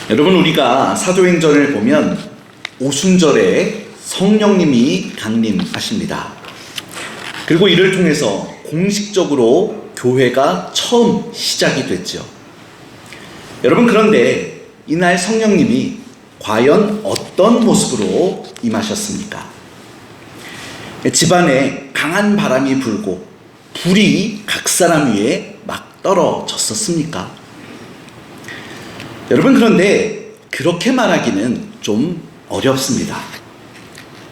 여러분, 우리가 사도행전을 보면 오순절에 성령님이 강림하십니다. 그리고 이를 통해서 공식적으로 교회가 처음 시작이 됐죠. 여러분, 그런데 이날 성령님이 과연 어떤 모습으로 임하셨습니까? 집안에 강한 바람이 불고 불이 각 사람 위에 막 떨어졌었습니까? 여러분, 그런데 그렇게 말하기는 좀 어렵습니다.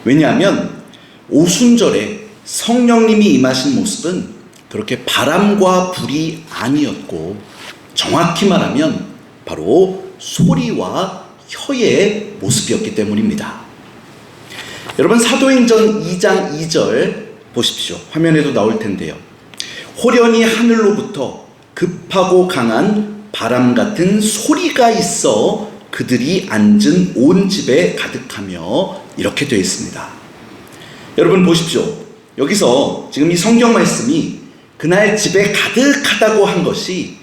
왜냐하면 오순절에 성령님이 임하신 모습은 그렇게 바람과 불이 아니었고, 정확히 말하면 바로 소리와 혀의 모습이었기 때문입니다. 여러분, 사도행전 2장 2절 보십시오. 화면에도 나올 텐데요. 호련히 하늘로부터 급하고 강한 바람 같은 소리가 있어 그들이 앉은 온 집에 가득하며, 이렇게 되어 있습니다. 여러분 보십시오. 여기서 지금 이 성경 말씀이 그날 집에 가득하다고 한 것이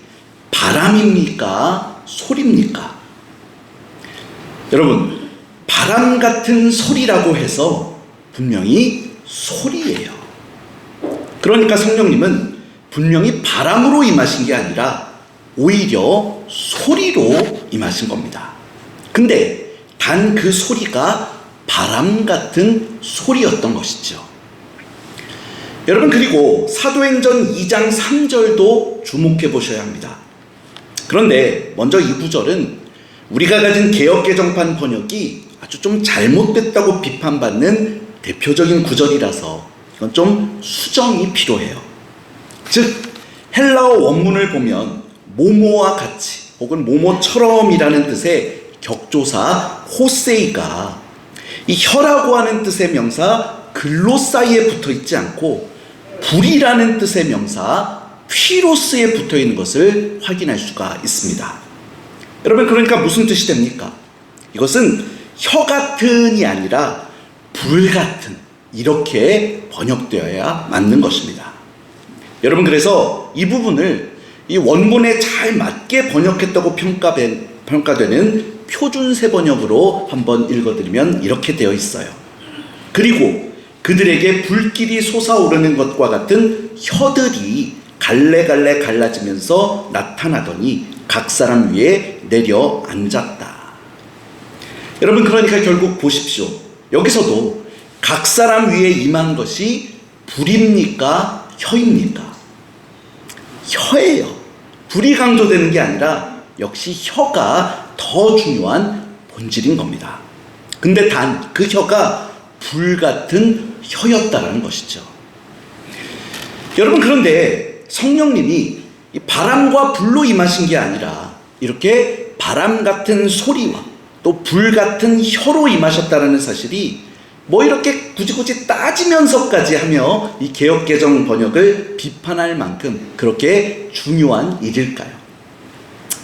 바람입니까? 소리입니까? 여러분, 바람 같은 소리라고 해서 분명히 소리예요. 그러니까 성령님은 분명히 바람으로 임하신 게 아니라 오히려 소리로 임하신 겁니다. 근데 단 그 소리가 바람 같은 소리였던 것이죠. 여러분, 그리고 사도행전 2장 3절도 주목해 보셔야 합니다. 그런데 먼저 이 구절은 우리가 가진 개역개정판 번역이 아주 좀 잘못됐다고 비판받는 대표적인 구절이라서 이건 좀 수정이 필요해요. 즉, 헬라어 원문을 보면 모모와 같이 혹은 모모처럼이라는 뜻의 격조사 호세이가 이 혀라고 하는 뜻의 명사 글로사이에 붙어 있지 않고 불이라는 뜻의 명사 퀴로스에 붙어 있는 것을 확인할 수가 있습니다. 여러분, 그러니까 무슨 뜻이 됩니까? 이것은 혀 같은이 아니라 불 같은, 이렇게 번역되어야 맞는 것입니다. 여러분, 그래서 이 부분을 이 원문에 잘 맞게 번역했다고 평가되는 표준세 번역으로 한번 읽어드리면 이렇게 되어 있어요. 그리고 그들에게 불길이 솟아오르는 것과 같은 혀들이 갈래갈래 갈라지면서 나타나더니 각 사람 위에 내려 앉았다. 여러분, 그러니까 결국 보십시오. 여기서도 각 사람 위에 임한 것이 불입니까? 혀입니까? 혀예요. 불이 강조되는 게 아니라 역시 혀가 더 중요한 본질인 겁니다. 근데 단 그 혀가 불 같은 혀였다라는 것이죠. 여러분, 그런데 성령님이 이 바람과 불로 임하신 게 아니라 이렇게 바람 같은 소리와 또 불 같은 혀로 임하셨다라는 사실이 뭐 이렇게 굳이 따지면서까지 하며 이 개역개정 번역을 비판할 만큼 그렇게 중요한 일일까요?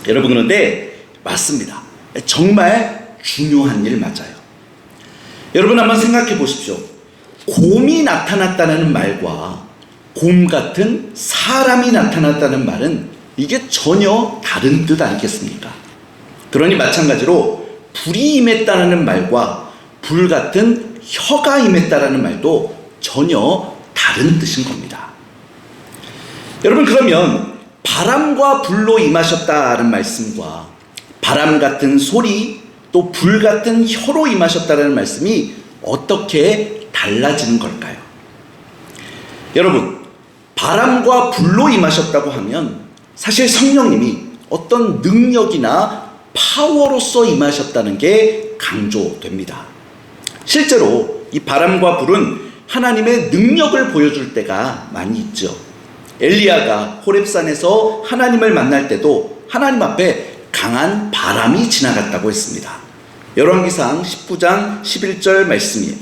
여러분, 그런데 맞습니다. 정말 중요한 일 맞아요. 여러분, 한번 생각해 보십시오. 곰이 나타났다는 말과 곰 같은 사람이 나타났다는 말은 이게 전혀 다른 뜻 아니겠습니까? 그러니 마찬가지로 불이 임했다는 말과 불 같은 혀가 임했다라는 말도 전혀 다른 뜻인 겁니다. 여러분, 그러면 바람과 불로 임하셨다는 말씀과 바람 같은 소리 또 불 같은 혀로 임하셨다는 말씀이 어떻게 달라지는 걸까요? 여러분, 바람과 불로 임하셨다고 하면 사실 성령님이 어떤 능력이나 파워로서 임하셨다는 게 강조됩니다. 실제로 이 바람과 불은 하나님의 능력을 보여줄 때가 많이 있죠. 엘리야가 호렙산에서 하나님을 만날 때도 하나님 앞에 강한 바람이 지나갔다고 했습니다. 열왕기상 19장 11절 말씀이에요.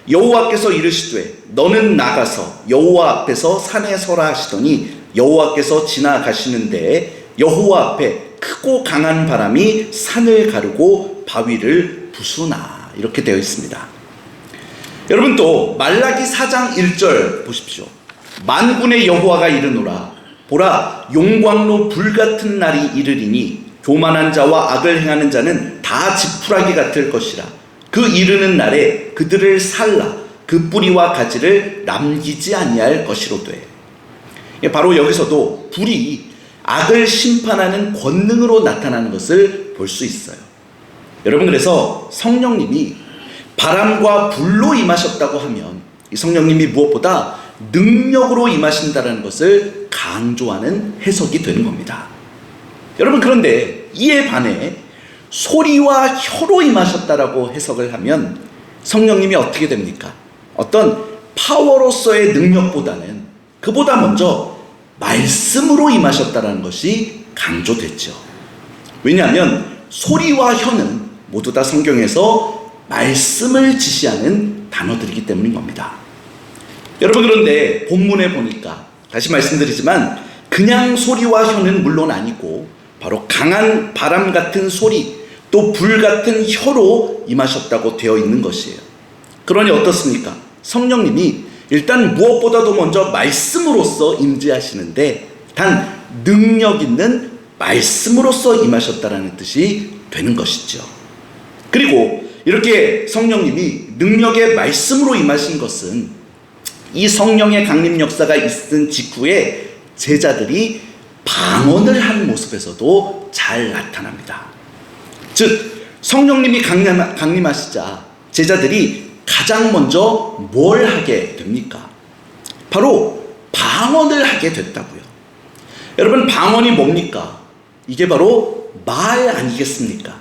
여호와께서 이르시되 너는 나가서 여호와 앞에서 산에 서라 하시더니 여호와께서 지나가시는데 여호와 앞에 크고 강한 바람이 산을 가르고 바위를 부수나, 이렇게 되어 있습니다. 여러분, 또 말라기 4장 1절 보십시오. 만군의 여호와가 이르노라 보라, 용광로 불같은 날이 이르리니 교만한 자와 악을 행하는 자는 다 지푸라기 같을 것이라. 그 이르는 날에 그들을 살라 그 뿌리와 가지를 남기지 아니할 것이로되. 바로 여기서도 불이 악을 심판하는 권능으로 나타나는 것을 볼 수 있어요. 여러분, 그래서 성령님이 바람과 불로 임하셨다고 하면 이 성령님이 무엇보다 능력으로 임하신다는 것을 강조하는 해석이 되는 겁니다. 여러분, 그런데 이에 반해 소리와 혀로 임하셨다라고 해석을 하면 성령님이 어떻게 됩니까? 어떤 파워로서의 능력보다는 그보다 먼저 말씀으로 임하셨다는 것이 강조됐죠. 왜냐하면 소리와 혀는 모두 다 성경에서 말씀을 지시하는 단어들이기 때문인 겁니다. 여러분, 그런데 본문에 보니까 다시 말씀드리지만 그냥 소리와 혀는 물론 아니고 바로 강한 바람 같은 소리 또 불 같은 혀로 임하셨다고 되어 있는 것이에요. 그러니 어떻습니까? 성령님이 일단 무엇보다도 먼저 말씀으로서 임재하시는데 단 능력 있는 말씀으로서 임하셨다라는 뜻이 되는 것이죠. 그리고 이렇게 성령님이 능력의 말씀으로 임하신 것은 이 성령의 강림 역사가 있은 직후에 제자들이 방언을 한 모습에서도 잘 나타납니다. 즉 성령님이 강림하시자 제자들이 가장 먼저 뭘 하게 됩니까? 바로 방언을 하게 됐다고요. 여러분, 방언이 뭡니까? 이게 바로 말 아니겠습니까?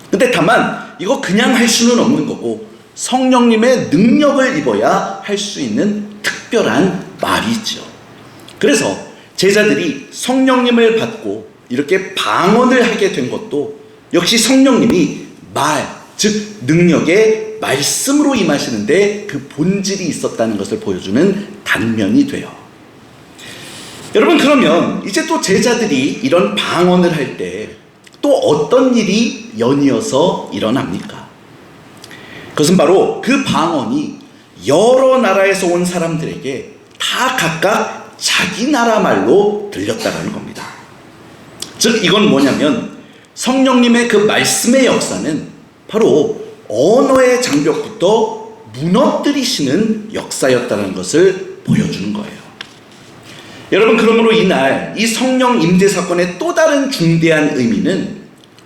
근데 다만 이거 그냥 할 수는 없는 거고 성령님의 능력을 입어야 할 수 있는 특별한 말이죠. 그래서 제자들이 성령님을 받고 이렇게 방언을 하게 된 것도 역시 성령님이 말, 즉 능력의 말씀으로 임하시는데 그 본질이 있었다는 것을 보여주는 단면이 돼요. 여러분, 그러면 이제 또 제자들이 이런 방언을 할 때 또 어떤 일이 연이어서 일어납니까? 그것은 바로 그 방언이 여러 나라에서 온 사람들에게 다 각각 자기 나라 말로 들렸다는 겁니다. 즉 이건 뭐냐면 성령님의 그 말씀의 역사는 바로 언어의 장벽부터 무너뜨리시는 역사였다는 것을 보여주는 거예요. 여러분, 그러므로 이날 이 성령 임재 사건의 또 다른 중대한 의미는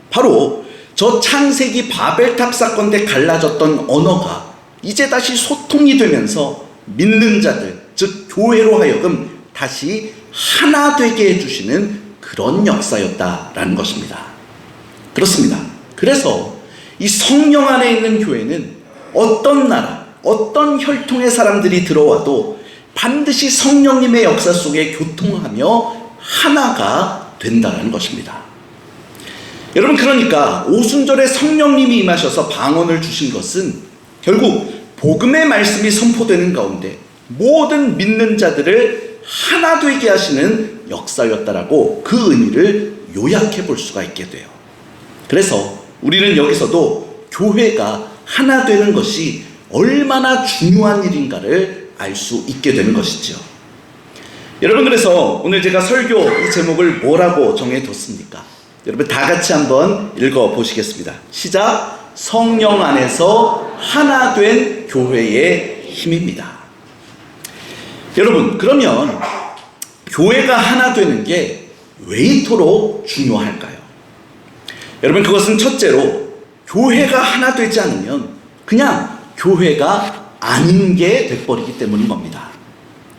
바로 저 창세기 바벨탑 사건 때 갈라졌던 언어가 이제 다시 소통이 되면서 믿는 자들, 즉 교회로 하여금 다시 하나 되게 해주시는 그런 역사였다라는 것입니다. 그렇습니다. 그래서 이 성령 안에 있는 교회는 어떤 나라, 어떤 혈통의 사람들이 들어와도 반드시 성령님의 역사 속에 교통하며 하나가 된다는 것입니다. 여러분, 그러니까 오순절에 성령님이 임하셔서 방언을 주신 것은 결국 복음의 말씀이 선포되는 가운데 모든 믿는 자들을 하나 되게 하시는 역사였다라고 그 의미를 요약해 볼 수가 있게 돼요. 그래서 우리는 여기서도 교회가 하나 되는 것이 얼마나 중요한 일인가를 알 수 있게 되는 것이죠. 여러분, 그래서 오늘 제가 설교 이 제목을 뭐라고 정해뒀습니까? 여러분 다 같이 한번 읽어보시겠습니다. 시작. 성령 안에서 하나 된 교회의 힘입니다. 여러분, 그러면 교회가 하나 되는 게 왜 이토록 중요할까요? 여러분, 그것은 첫째로 교회가 하나 되지 않으면 그냥 교회가 아닌 게 돼버리기 때문인 겁니다.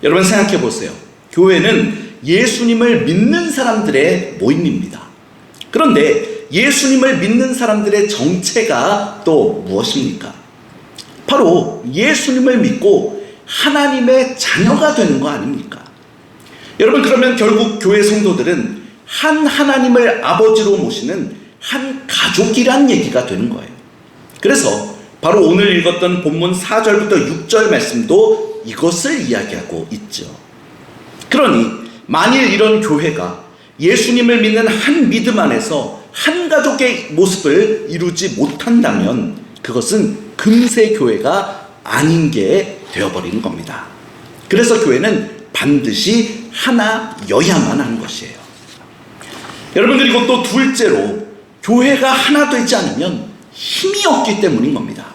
여러분 생각해 보세요. 교회는 예수님을 믿는 사람들의 모임입니다. 그런데 예수님을 믿는 사람들의 정체가 또 무엇입니까? 바로 예수님을 믿고 하나님의 자녀가 되는 거 아닙니까? 여러분, 그러면 결국 교회 성도들은 한 하나님을 아버지로 모시는 한 가족이란 얘기가 되는 거예요. 그래서 바로 오늘 읽었던 본문 4절부터 6절 말씀도 이것을 이야기하고 있죠. 그러니 만일 이런 교회가 예수님을 믿는 한 믿음 안에서 한 가족의 모습을 이루지 못한다면 그것은 금세 교회가 아닌 게 되어버리는 겁니다. 그래서 교회는 반드시 하나여야만 하는 것이에요. 여러분, 그리고 또 둘째로 교회가 하나 되지 않으면 힘이 없기 때문인 겁니다.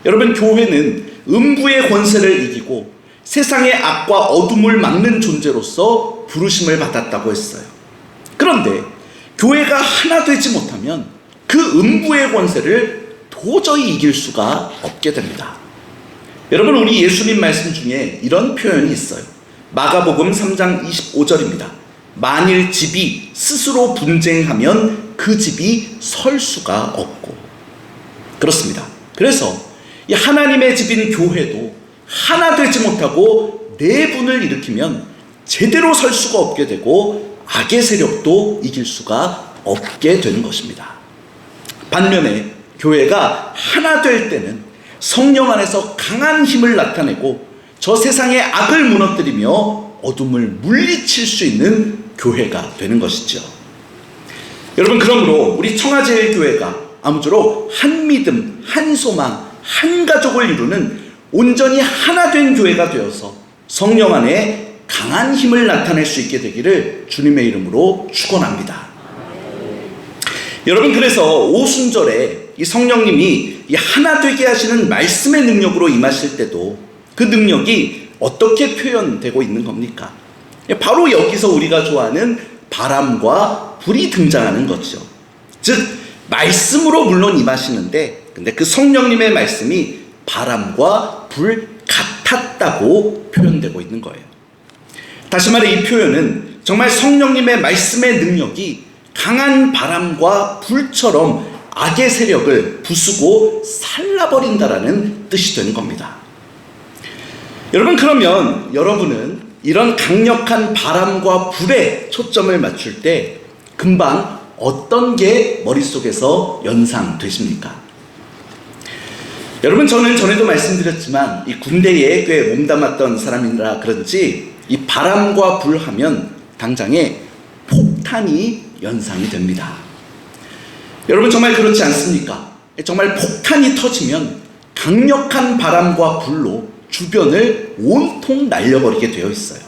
여러분, 교회는 음부의 권세를 이기고 세상의 악과 어둠을 막는 존재로서 부르심을 받았다고 했어요. 그런데 교회가 하나 되지 못하면 그 음부의 권세를 도저히 이길 수가 없게 됩니다. 여러분, 우리 예수님 말씀 중에 이런 표현이 있어요. 마가복음 3장 25절입니다. 만일 집이 스스로 분쟁하면 그 집이 설 수가 없고. 그렇습니다. 그래서 이 하나님의 집인 교회도 하나 되지 못하고 내분을 일으키면 제대로 설 수가 없게 되고 악의 세력도 이길 수가 없게 되는 것입니다. 반면에 교회가 하나 될 때는 성령 안에서 강한 힘을 나타내고 저 세상의 악을 무너뜨리며 어둠을 물리칠 수 있는 교회가 되는 것이죠. 여러분, 그러므로 우리 청아제일교회가 아무쪼록 한 믿음, 한 소망, 한 가족을 이루는 온전히 하나 된 교회가 되어서 성령 안에 강한 힘을 나타낼 수 있게 되기를 주님의 이름으로 축원합니다. 여러분, 그래서 오순절에 이 성령님이 이 하나 되게 하시는 말씀의 능력으로 임하실 때도 그 능력이 어떻게 표현되고 있는 겁니까? 바로 여기서 우리가 좋아하는 바람과 불이 등장하는 거죠. 즉, 말씀으로 물론 임하시는데, 근데 그 성령님의 말씀이 바람과 불 같았다고 표현되고 있는 거예요. 다시 말해 이 표현은 정말 성령님의 말씀의 능력이 강한 바람과 불처럼 악의 세력을 부수고 살라버린다라는 뜻이 되는 겁니다. 여러분, 그러면 여러분은 이런 강력한 바람과 불에 초점을 맞출 때 금방 어떤 게 머릿속에서 연상되십니까? 여러분, 저는 전에도 말씀드렸지만 이 군대에 꽤 몸담았던 사람이라 그런지 이 바람과 불 하면 당장에 폭탄이 연상이 됩니다. 여러분, 정말 그렇지 않습니까? 정말 폭탄이 터지면 강력한 바람과 불로 주변을 온통 날려버리게 되어 있어요.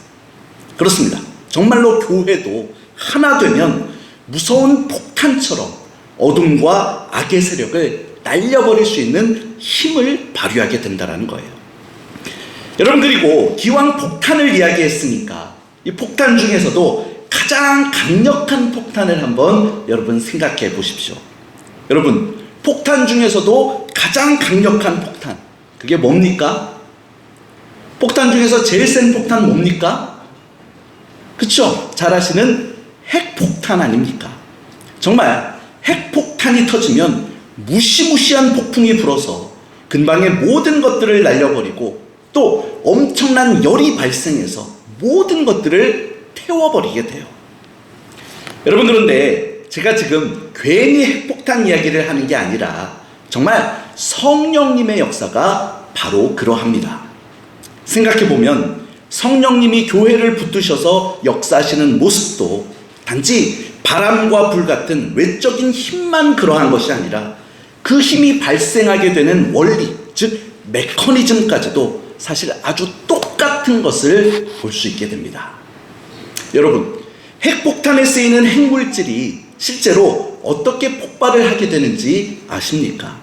그렇습니다. 정말로 교회도 하나 되면 무서운 폭탄처럼 어둠과 악의 세력을 날려버릴 수 있는 힘을 발휘하게 된다는 거예요. 여러분, 그리고 기왕 폭탄을 이야기했으니까 이 폭탄 중에서도 가장 강력한 폭탄을 한번 여러분 생각해 보십시오. 여러분, 폭탄 중에서도 가장 강력한 폭탄, 그게 뭡니까? 폭탄 중에서 제일 센 폭탄 뭡니까? 그쵸? 잘 아시는 핵폭탄 아닙니까? 정말 핵폭탄이 터지면 무시무시한 폭풍이 불어서 근방의 모든 것들을 날려버리고 또 엄청난 열이 발생해서 모든 것들을 태워버리게 돼요. 여러분, 그런데 제가 지금 괜히 핵폭탄 이야기를 하는 게 아니라 정말 성령님의 역사가 바로 그러합니다. 생각해보면 성령님이 교회를 붙드셔서 역사하시는 모습도 단지 바람과 불 같은 외적인 힘만 그러한 것이 아니라 그 힘이 발생하게 되는 원리, 즉 메커니즘까지도 사실 아주 똑같은 것을 볼 수 있게 됩니다. 여러분, 핵폭탄에 쓰이는 핵물질이 실제로 어떻게 폭발을 하게 되는지 아십니까?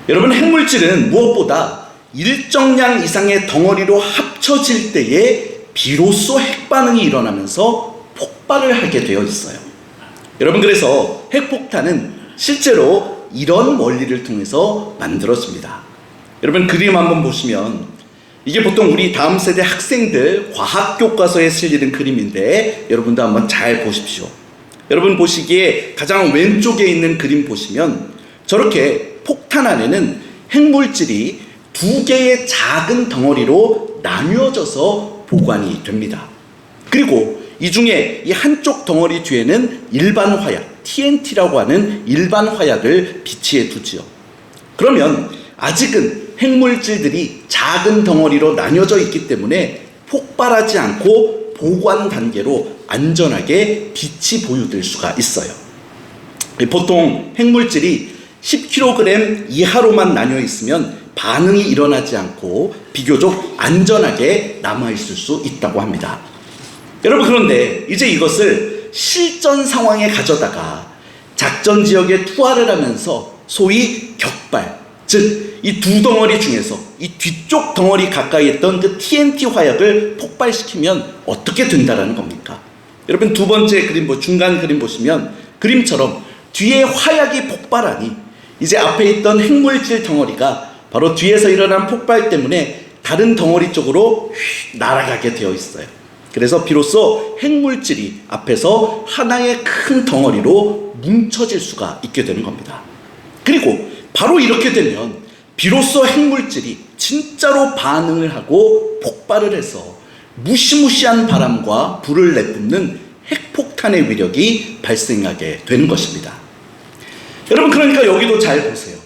여러분, 핵물질은 무엇보다 일정량 이상의 덩어리로 합쳐질 때에 비로소 핵반응이 일어나면서 폭발을 하게 되어 있어요. 여러분, 그래서 핵폭탄은 실제로 이런 원리를 통해서 만들어집니다. 여러분, 그림 한번 보시면 이게 보통 우리 다음 세대 학생들 과학 교과서에 실리는 그림인데 여러분도 한번 잘 보십시오. 여러분 보시기에 가장 왼쪽에 있는 그림 보시면 저렇게 폭탄 안에는 핵물질이 두 개의 작은 덩어리로 나뉘어져서 보관이 됩니다. 그리고 이 중에 이 한쪽 덩어리 뒤에는 일반 화약, TNT라고 하는 일반 화약을 비치해 두지요. 그러면 아직은 핵물질들이 작은 덩어리로 나뉘어져 있기 때문에 폭발하지 않고 보관 단계로 안전하게 빛이 보유될 수가 있어요. 보통 핵물질이 10kg 이하로만 나뉘어 있으면 반응이 일어나지 않고 비교적 안전하게 남아있을 수 있다고 합니다. 여러분, 그런데 이제 이것을 실전 상황에 가져다가 작전 지역에 투하를 하면서 소위 격발, 즉 이 두 덩어리 중에서 이 뒤쪽 덩어리 가까이 있던 그 TNT 화약을 폭발시키면 어떻게 된다라는 겁니까? 여러분 두 번째 그림, 중간 그림 보시면 그림처럼 뒤에 화약이 폭발하니 이제 앞에 있던 핵물질 덩어리가 바로 뒤에서 일어난 폭발 때문에 다른 덩어리 쪽으로 날아가게 되어 있어요. 그래서 비로소 핵물질이 앞에서 하나의 큰 덩어리로 뭉쳐질 수가 있게 되는 겁니다. 그리고 바로 이렇게 되면 비로소 핵물질이 진짜로 반응을 하고 폭발을 해서 무시무시한 바람과 불을 내뿜는 핵폭탄의 위력이 발생하게 되는 것입니다. 여러분 그러니까 여기도 잘 보세요.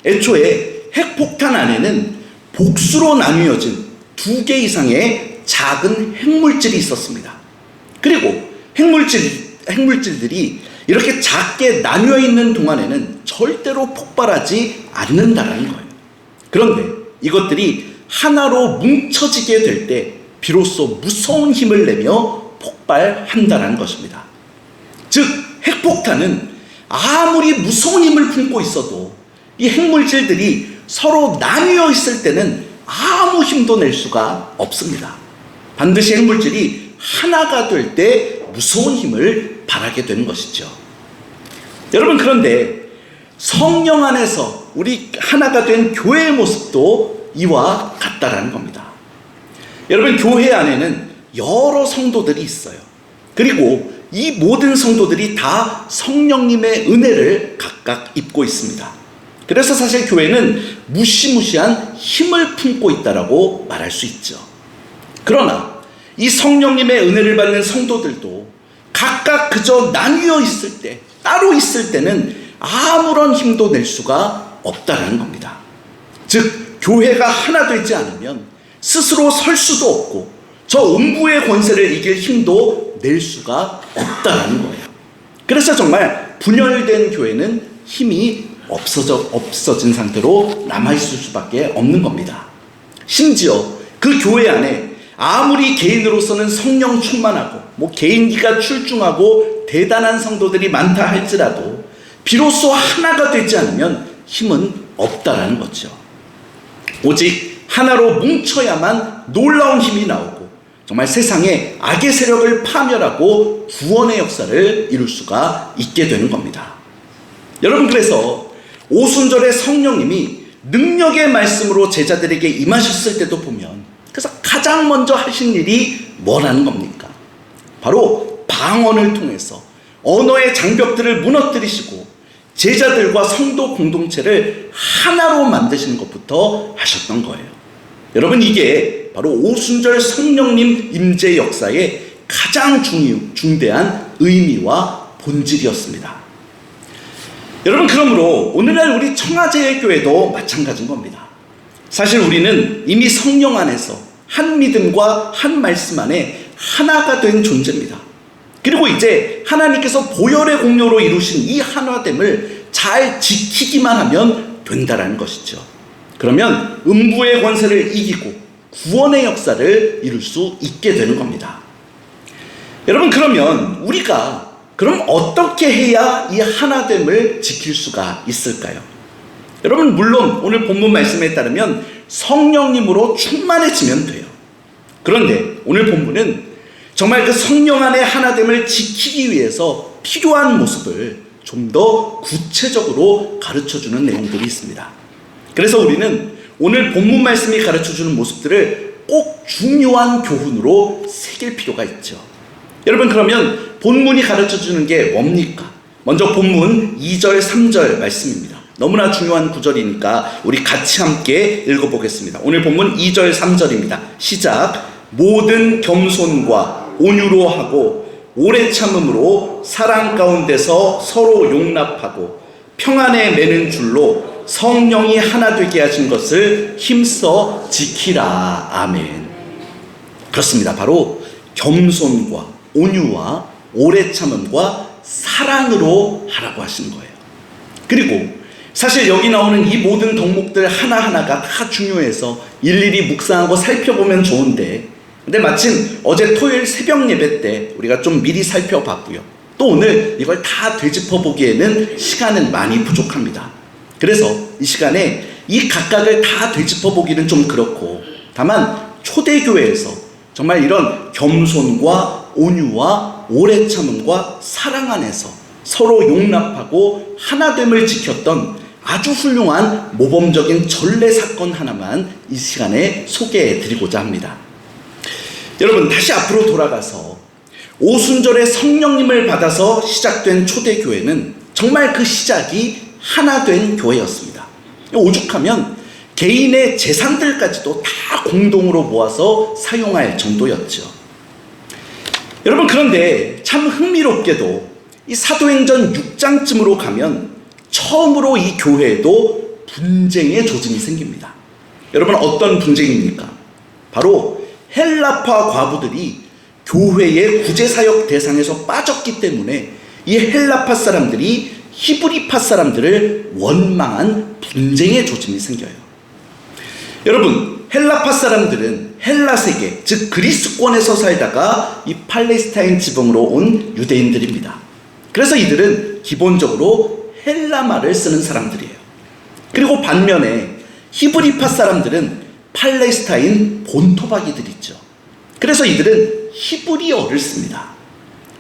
애초에 핵폭탄 안에는 복수로 나뉘어진 2개 이상의 작은 핵물질이 있었습니다. 그리고 핵물질들이 이렇게 작게 나뉘어 있는 동안에는 절대로 폭발하지 않는다라는 거예요. 그런데 이것들이 하나로 뭉쳐지게 될 때 비로소 무서운 힘을 내며 폭발한다는 것입니다. 즉 핵폭탄은 아무리 무서운 힘을 품고 있어도 이 핵물질들이 서로 나뉘어 있을 때는 아무 힘도 낼 수가 없습니다. 반드시 핵물질이 하나가 될 때 무서운 힘을 발하게 되는 것이죠. 여러분 그런데 성령 안에서 우리 하나가 된 교회의 모습도 이와 같다라는 겁니다. 여러분 교회 안에는 여러 성도들이 있어요. 그리고 이 모든 성도들이 다 성령님의 은혜를 각각 입고 있습니다. 그래서 사실 교회는 무시무시한 힘을 품고 있다라고 말할 수 있죠. 그러나 이 성령님의 은혜를 받는 성도들도 각각 그저 나뉘어 있을 때, 따로 있을 때는 아무런 힘도 낼 수가 없다는 겁니다. 즉 교회가 하나 되지 않으면 스스로 설 수도 없고 저 음부의 권세를 이길 힘도 낼 수가 없다는 거예요. 그래서 정말 분열된 교회는 힘이 없어진 상태로 남아있을 수밖에 없는 겁니다. 심지어 그 교회 안에 아무리 개인으로서는 성령 충만하고 개인기가 출중하고 대단한 성도들이 많다 할지라도 비로소 하나가 되지 않으면 힘은 없다라는 거죠. 오직 하나로 뭉쳐야만 놀라운 힘이 나오고 정말 세상의 악의 세력을 파멸하고 구원의 역사를 이룰 수가 있게 되는 겁니다. 여러분 그래서 오순절에 성령님이 능력의 말씀으로 제자들에게 임하셨을 때도 보면 그래서 가장 먼저 하신 일이 뭐라는 겁니까? 바로 방언을 통해서 언어의 장벽들을 무너뜨리시고 제자들과 성도 공동체를 하나로 만드시는 것부터 하셨던 거예요. 여러분 이게 바로 오순절 성령님 임재 역사의 가장 중대한 의미와 본질이었습니다. 여러분 그러므로 오늘날 우리 청아제일 교회도 마찬가지인 겁니다. 사실 우리는 이미 성령 안에서 한 믿음과 한 말씀 안에 하나가 된 존재입니다. 그리고 이제 하나님께서 보혈의 공로로 이루신 이 하나됨을 잘 지키기만 하면 된다라는 것이죠. 그러면 음부의 권세를 이기고 구원의 역사를 이룰 수 있게 되는 겁니다. 여러분 그러면 우리가 그럼 어떻게 해야 이 하나됨을 지킬 수가 있을까요? 여러분 물론 오늘 본문 말씀에 따르면 성령님으로 충만해지면 돼요. 그런데 오늘 본문은 정말 그 성령 안의 하나됨을 지키기 위해서 필요한 모습을 좀 더 구체적으로 가르쳐주는 내용들이 있습니다. 그래서 우리는 오늘 본문 말씀이 가르쳐주는 모습들을 꼭 중요한 교훈으로 새길 필요가 있죠. 여러분 그러면 본문이 가르쳐주는 게 뭡니까? 먼저 본문 2절 3절 말씀입니다. 너무나 중요한 구절이니까 우리 같이 함께 읽어보겠습니다. 오늘 본문 2절 3절입니다. 시작. 모든 겸손과 온유로 하고 오래 참음으로 사랑 가운데서 서로 용납하고 평안에 매는 줄로 성령이 하나 되게 하신 것을 힘써 지키라. 아멘. 그렇습니다. 바로 겸손과 온유와 오래 참음과 사랑으로 하라고 하시는 거예요. 그리고 사실 여기 나오는 이 모든 덕목들 하나하나가 다 중요해서 일일이 묵상하고 살펴보면 좋은데 근데 마침 어제 토요일 새벽 예배 때 우리가 좀 미리 살펴봤고요. 또 오늘 이걸 다 되짚어 보기에는 시간은 많이 부족합니다. 그래서 이 시간에 이 각각을 다 되짚어 보기는 좀 그렇고, 다만 초대교회에서 정말 이런 겸손과 온유와 오래 참음과 사랑 안에서 서로 용납하고 하나됨을 지켰던 아주 훌륭한 모범적인 전례 사건 하나만 이 시간에 소개해 드리고자 합니다. 여러분, 다시 앞으로 돌아가서 오순절에 성령님을 받아서 시작된 초대교회는 정말 그 시작이 하나된 교회였습니다. 오죽하면 개인의 재산들까지도 다 공동으로 모아서 사용할 정도였죠. 여러분, 그런데 참 흥미롭게도 이 사도행전 6장쯤으로 가면 처음으로 이 교회에도 분쟁의 조짐이 생깁니다. 여러분, 어떤 분쟁입니까? 바로 헬라파 과부들이 교회의 구제사역 대상에서 빠졌기 때문에 이 헬라파 사람들이 히브리파 사람들을 원망한 분쟁의 조짐이 생겨요. 여러분, 헬라파 사람들은 헬라 세계, 즉 그리스권에서 살다가 이 팔레스타인 지방으로 온 유대인들입니다. 그래서 이들은 기본적으로 헬라말을 쓰는 사람들이에요. 그리고 반면에 히브리파 사람들은 팔레스타인 본토박이들 있죠. 그래서 이들은 히브리어를 씁니다.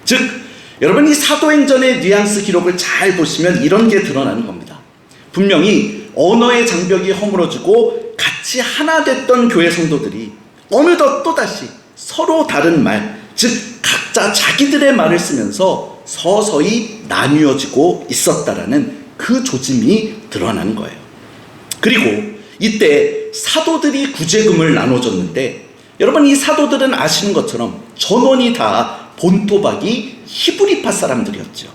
즉, 여러분, 이 사도행전의 뉘앙스 기록을 잘 보시면 이런 게 드러나는 겁니다. 분명히 언어의 장벽이 허물어지고 같이 하나 됐던 교회 성도들이 어느덧 또다시 서로 다른 말, 즉 각자 자기들의 말을 쓰면서 서서히 나뉘어지고 있었다라는 그 조짐이 드러나는 거예요. 그리고 이때 사도들이 구제금을 나눠줬는데, 여러분, 이 사도들은 아시는 것처럼 전원이 다 본토박이 히브리파 사람들이었죠.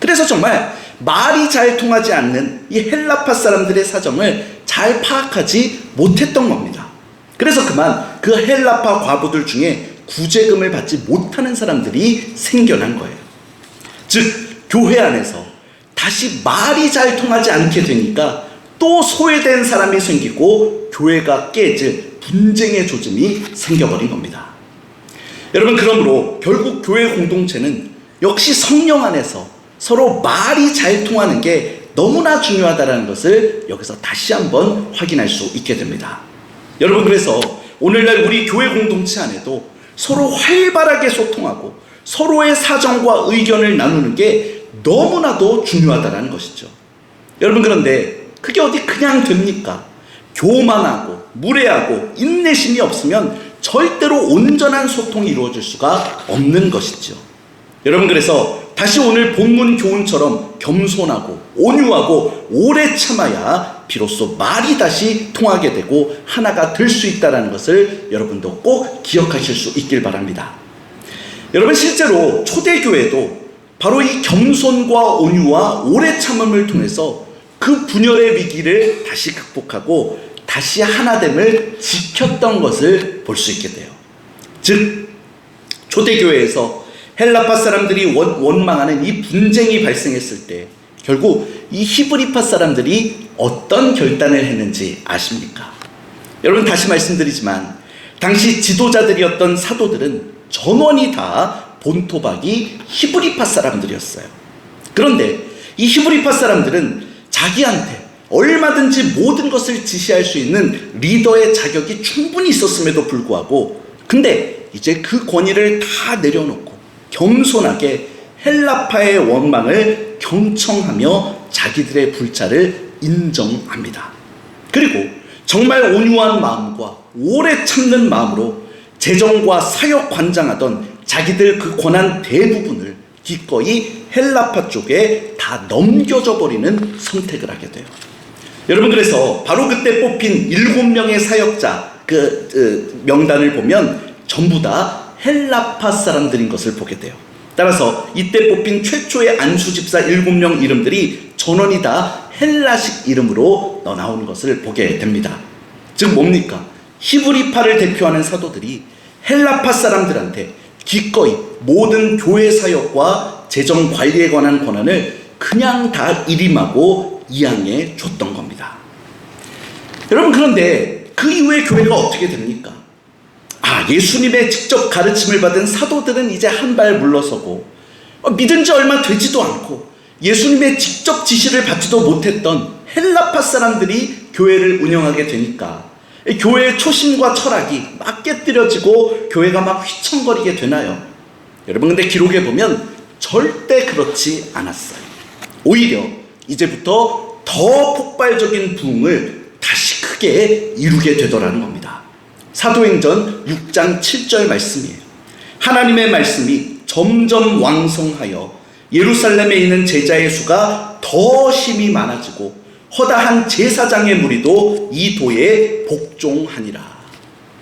그래서 정말 말이 잘 통하지 않는 이 헬라파 사람들의 사정을 잘 파악하지 못했던 겁니다. 그래서 그만 그 헬라파 과부들 중에 구제금을 받지 못하는 사람들이 생겨난 거예요. 즉, 교회 안에서 다시 말이 잘 통하지 않게 되니까 또 소외된 사람이 생기고 교회가 깨질 분쟁의 조짐이 생겨버린 겁니다. 여러분, 그러므로 결국 교회 공동체는 역시 성령 안에서 서로 말이 잘 통하는 게 너무나 중요하다는 것을 여기서 다시 한번 확인할 수 있게 됩니다. 여러분, 그래서 오늘날 우리 교회 공동체 안에도 서로 활발하게 소통하고 서로의 사정과 의견을 나누는 게 너무나도 중요하다는 것이죠. 여러분, 그런데 그게 어디 그냥 됩니까? 교만하고 무례하고 인내심이 없으면 절대로 온전한 소통이 이루어질 수가 없는 것이죠. 여러분, 그래서 다시 오늘 본문 교훈처럼 겸손하고 온유하고 오래 참아야 비로소 말이 다시 통하게 되고 하나가 될 수 있다는 것을 여러분도 꼭 기억하실 수 있길 바랍니다. 여러분, 실제로 초대교회도 바로 이 겸손과 온유와 오래 참음을 통해서 그 분열의 위기를 다시 극복하고 다시 하나됨을 지켰던 것을 볼 수 있게 돼요. 즉, 초대교회에서 헬라파 사람들이 원망하는 이 분쟁이 발생했을 때 결국 이 히브리파 사람들이 어떤 결단을 했는지 아십니까? 여러분, 다시 말씀드리지만 당시 지도자들이었던 사도들은 전원이 다 본토박이 히브리파 사람들이었어요. 그런데 이 히브리파 사람들은 자기한테 얼마든지 모든 것을 지시할 수 있는 리더의 자격이 충분히 있었음에도 불구하고, 근데 이제 그 권위를 다 내려놓고 겸손하게 헬라파의 원망을 경청하며 자기들의 불찰을 인정합니다. 그리고 정말 온유한 마음과 오래 참는 마음으로 재정과 사역 관장하던 자기들 그 권한 대부분을 기꺼이 헬라파 쪽에 다 넘겨줘 버리는 선택을 하게 돼요. 여러분, 그래서 바로 그때 뽑힌 7명의 사역자 명단을 보면 전부 다 헬라파 사람들인 것을 보게 돼요. 따라서 이때 뽑힌 최초의 안수 집사 7명 이름들이 전원이 다 헬라식 이름으로 나오는 것을 보게 됩니다. 즉 뭡니까? 히브리파를 대표하는 사도들이 헬라파 사람들한테 기꺼이 모든 교회 사역과 재정 관리에 관한 권한을 그냥 다 일임하고 이양해 줬던 겁니다. 여러분, 그런데 그 이후에 교회가 어떻게 됩니까? 예수님의 직접 가르침을 받은 사도들은 이제 한 발 물러서고, 믿은 지 얼마 되지도 않고 예수님의 직접 지시를 받지도 못했던 헬라파 사람들이 교회를 운영하게 되니까 교회의 초심과 철학이 막 깨뜨려지고 교회가 막 휘청거리게 되나요? 여러분, 근데 기록에 보면 절대 그렇지 않았어요. 오히려 이제부터 더 폭발적인 부흥을 다시 크게 이루게 되더라는 겁니다. 사도행전 6장 7절 말씀이에요. 하나님의 말씀이 점점 왕성하여 예루살렘에 있는 제자의 수가 더 심히 많아지고 허다한 제사장의 무리도 이 도에 복종하니라.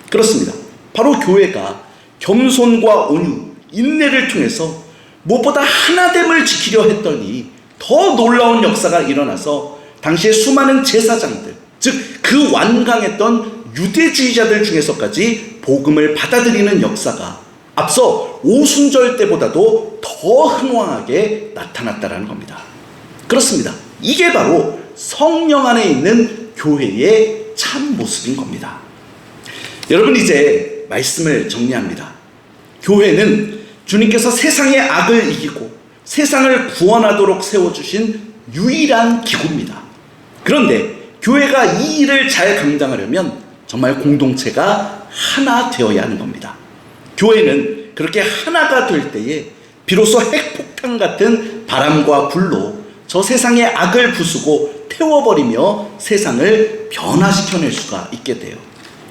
그렇습니다. 바로 교회가 겸손과 온유, 인내를 통해서 무엇보다 하나됨을 지키려 했더니 더 놀라운 역사가 일어나서 당시에 수많은 제사장들, 즉 그 완강했던 유대주의자들 중에서까지 복음을 받아들이는 역사가 앞서 오순절 때보다도 더 흥왕하게 나타났다는 겁니다. 그렇습니다. 이게 바로 성령 안에 있는 교회의 참 모습인 겁니다. 여러분, 이제 말씀을 정리합니다. 교회는 주님께서 세상의 악을 이기고 세상을 구원하도록 세워주신 유일한 기구입니다. 그런데 교회가 이 일을 잘 감당하려면 정말 공동체가 하나 되어야 하는 겁니다. 교회는 그렇게 하나가 될 때에 비로소 핵폭탄 같은 바람과 불로 저 세상의 악을 부수고 태워버리며 세상을 변화시켜낼 수가 있게 돼요.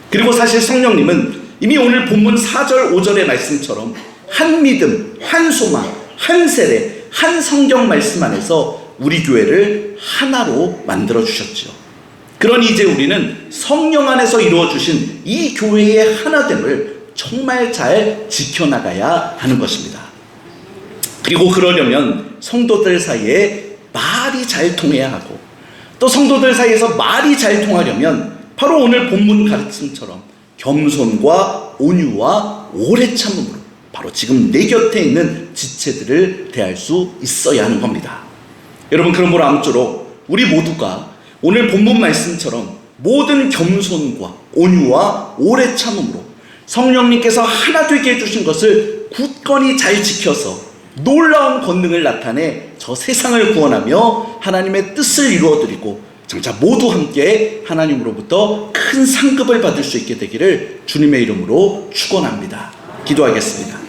그리고 사실 성령님은 이미 오늘 본문 4절 5절의 말씀처럼 한 믿음, 한 소망, 한 세례, 한 성경 말씀 안에서 우리 교회를 하나로 만들어 주셨죠. 그러니 이제 우리는 성령 안에서 이루어 주신 이 교회의 하나됨을 정말 잘 지켜나가야 하는 것입니다. 그리고 그러려면 성도들 사이에 말이 잘 통해야 하고, 또 성도들 사이에서 말이 잘 통하려면 바로 오늘 본문 가르침처럼 겸손과 온유와 오래 참음으로 바로 지금 내 곁에 있는 지체들을 대할 수 있어야 하는 겁니다. 여러분, 그러므로 아무쪼록 우리 모두가 오늘 본문 말씀처럼 모든 겸손과 온유와 오래 참음으로 성령님께서 하나 되게 해주신 것을 굳건히 잘 지켜서 놀라운 권능을 나타내 저 세상을 구원하며 하나님의 뜻을 이루어드리고 장차 모두 함께 하나님으로부터 큰 상급을 받을 수 있게 되기를 주님의 이름으로 축원합니다. 기도하겠습니다.